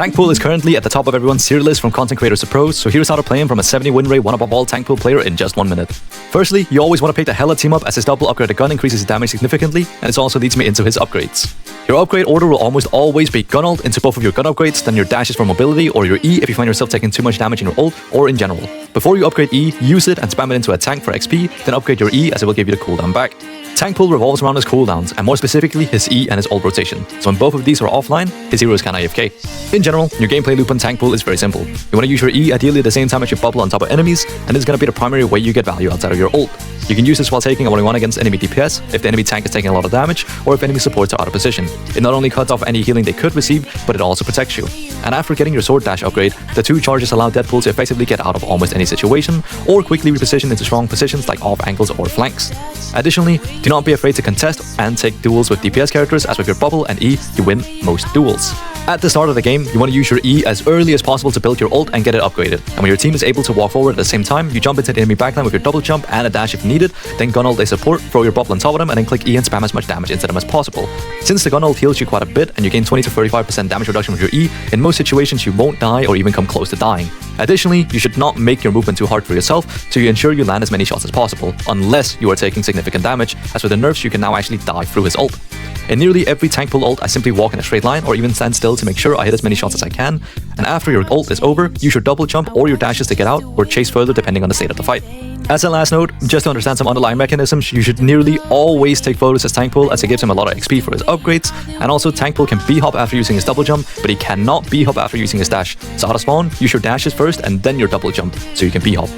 Tankpool is currently at the top of everyone's tier list from content creators to pros, so here's how to play him from a 70 win rate, one above all Tankpool player in just 1 minute. Firstly, you always want to pick the Hella team up as his double upgraded gun increases his damage significantly, and this also leads me into his upgrades. Your upgrade order will almost always be gun ult into both of your gun upgrades, then your dashes for mobility, or your E if you find yourself taking too much damage in your ult, or in general. Before you upgrade E, use it and spam it into a tank for XP, then upgrade your E as it will give you the cooldown back. Tankpool revolves around his cooldowns, and more specifically his E and his ult rotation, so when both of these are offline, his hero is kinda AFK. In general, your gameplay loop on Tankpool is very simple. You want to use your E ideally at the same time as you bubble on top of enemies, and this is going to be the primary way you get value outside of your ult. You can use this while taking a 1v1 against enemy DPS, if the enemy tank is taking a lot of damage, or if enemy supports are out of position. It not only cuts off any healing they could receive, but it also protects you. And after getting your sword dash upgrade, the 2 charges allow Deadpool to effectively get out of almost any situation, or quickly reposition into strong positions like off angles or flanks. Additionally, do not be afraid to contest and take duels with DPS characters, as with your bubble and E, you win most duels. At the start of the game, you want to use your E as early as possible to build your ult and get it upgraded. And when your team is able to walk forward at the same time, you jump into the enemy backline with your double jump and a dash if needed, then gun ult a support, throw your bubble on top of them, and then click E and spam as much damage into them as possible. Since the gun ult heals you quite a bit and you gain 20 to 35% damage reduction with your E, in most situations you won't die or even come close to dying. Additionally, you should not make your movement too hard for yourself, so you ensure you land as many shots as possible, unless you are taking significant damage, as with the nerfs you can now actually die through his ult. In nearly every Tankpool ult, I simply walk in a straight line or even stand still to make sure I hit as many shots as I can, and after your ult is over, use your double jump or your dashes to get out, or chase further depending on the state of the fight. As a last note, just to understand some underlying mechanisms, you should nearly always take photos as Tankpool, as it gives him a lot of XP for his upgrades, and also Tankpool can B-hop after using his double jump, but he cannot B-hop after using his dash. So out of spawn, use your dashes first and then your double jump, so you can B-hop.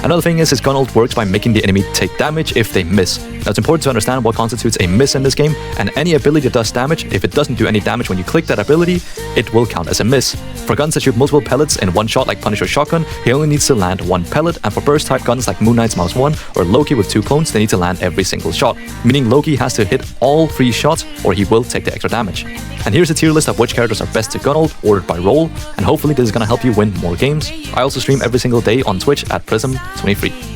Another thing is his gun ult works by making the enemy take damage if they miss. Now it's important to understand what constitutes a miss in this game, and any ability that does damage, if it doesn't do any damage when you click that ability, it will count as a miss. For guns that shoot multiple pellets in one shot like Punisher's shotgun, he only needs to land 1 pellet, and for burst type guns like Moon Knight's Mouse 1 or Loki with 2 clones, they need to land every single shot, meaning Loki has to hit all 3 shots or he will take the extra damage. And here's a tier list of which characters are best to gun ult, ordered by role, and hopefully this is gonna help you win more games. I also stream every single day on Twitch at Prism23.